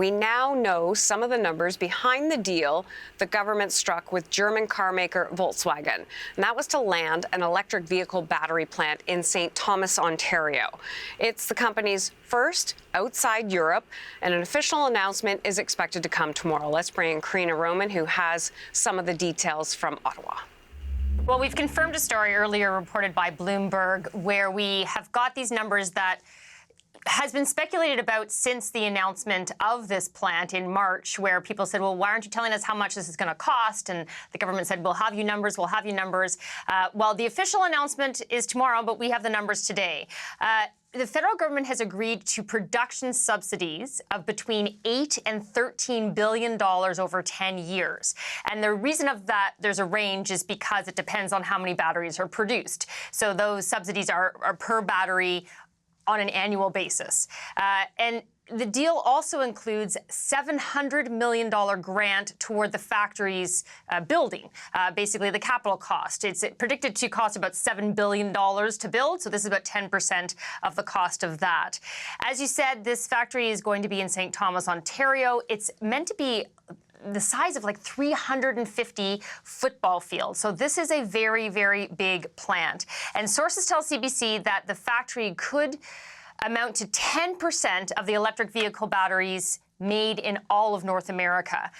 We now know some of the numbers behind the deal the government struck with German car maker Volkswagen. And that was to land an electric vehicle battery plant in St. Thomas, Ontario. It's the company's first outside Europe, and an official announcement is expected to come tomorrow. Let's bring in Karina Roman, who has some of the details from Ottawa. Well, we've confirmed a story earlier reported by Bloomberg where we have got these numbers that has been speculated about since the announcement of this plant in March, where people said, well, why aren't you telling us how much this is going to cost? And the government said, we'll have you numbers, we'll have you numbers. Well, the official announcement is tomorrow, but we have the numbers today. The federal government has agreed to production subsidies of between $8 and $13 billion over 10 years. And the reason of that, there's a range, is because it depends on how many batteries are produced. So those subsidies are per battery on an annual basis. And the deal also includes $700 million grant toward the factory's building, basically the capital cost. It's predicted to cost about $7 billion to build, so this is about 10% of the cost of that. As you said, this factory is going to be in St. Thomas, Ontario. It's meant to be the size of like 350 football fields. So this is a very, very big plant. And sources tell CBC that the factory could amount to 10% of the electric vehicle batteries made in all of North America.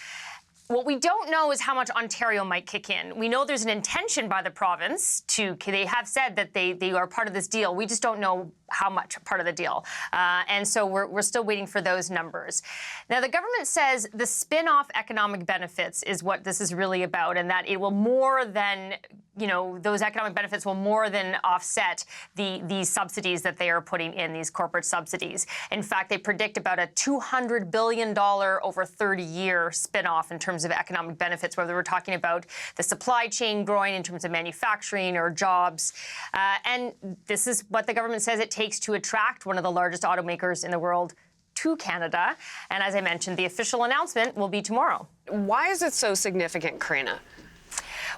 What we don't know is how much Ontario might kick in. We know there's an intention by the province they have said that they are part of this deal. We just don't know how much part of the deal. And so we're still waiting for those numbers. Now, the government says the spin-off economic benefits is what this is really about, and that it will more than, those economic benefits will more than offset these subsidies that they are putting in, these corporate subsidies. In fact, they predict about a $200 billion over 30-year spin-off in terms of economic benefits, whether we're talking about the supply chain growing in terms of manufacturing or jobs. And this is what the government says it takes to attract one of the largest automakers in the world to Canada. And as I mentioned, the official announcement will be tomorrow. Why is it so significant, Karina?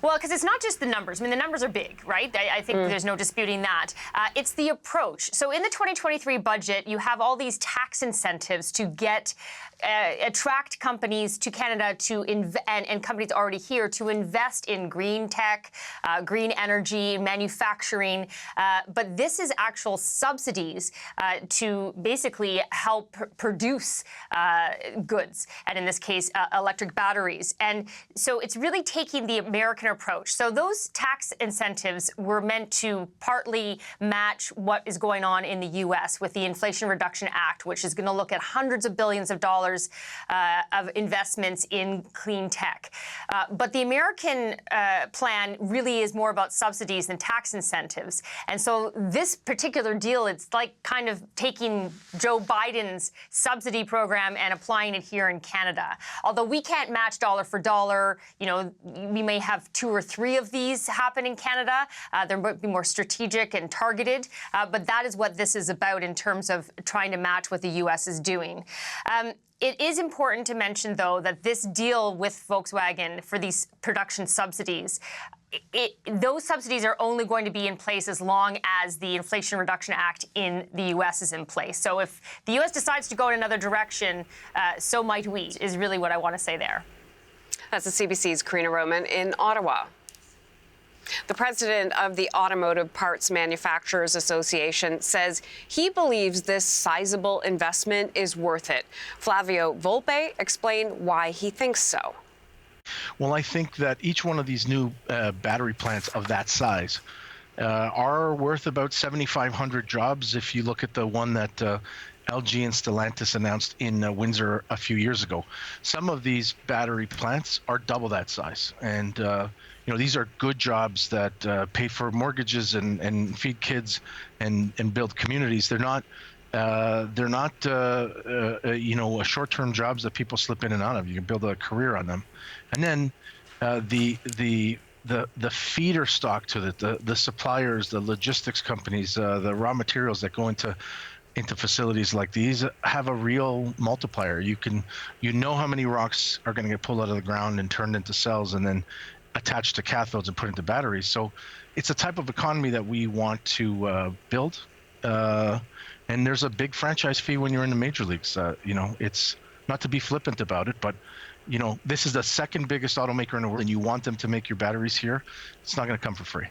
Well, because it's not just the numbers. I mean, the numbers are big, right? I think there's no disputing that. It's the approach. So in the 2023 budget, you have all these tax incentives to attract companies to Canada and companies already here to invest in green tech, green energy, manufacturing. But this is actual subsidies to basically help produce goods, and in this case, electric batteries. And so it's really taking the American approach. So those tax incentives were meant to partly match what is going on in the U.S. with the Inflation Reduction Act, which is going to look at hundreds of billions of dollars of investments in clean tech. But the American plan really is more about subsidies than tax incentives. And so this particular deal, it's like kind of taking Joe Biden's subsidy program and applying it here in Canada. Although we can't match dollar for dollar, we may have 2 or 3 of these happen in Canada. They might be more strategic and targeted, but that is what this is about in terms of trying to match what the U.S. is doing. It is important to mention, though, that this deal with Volkswagen for these production subsidies, those subsidies are only going to be in place as long as the Inflation Reduction Act in the U.S. is in place. So if the U.S. decides to go in another direction, so might we, is really what I want to say there. That's the CBC's Karina Roman in Ottawa. The president of the Automotive Parts Manufacturers Association says he believes this sizable investment is worth it. Flavio Volpe explained why he thinks so. Well, I think that each one of these new battery plants of that size are worth about 7,500 jobs. If you look at the one that LG and Stellantis announced in Windsor a few years ago, some of these battery plants are double that size. And these are good jobs that pay for mortgages and feed kids and build communities. They're not short-term jobs that people slip in and out of. You can build a career on them. And then the feeder stock to it, the suppliers, the logistics companies, the raw materials that go into facilities like these have a real multiplier. You know how many rocks are going to get pulled out of the ground and turned into cells and then attached to cathodes and put into batteries. So it's a type of economy that we want to build. And there's a big franchise fee when you're in the major leagues. not to be flippant about it, but this is the second biggest automaker in the world, and you want them to make your batteries here, it's not going to come for free.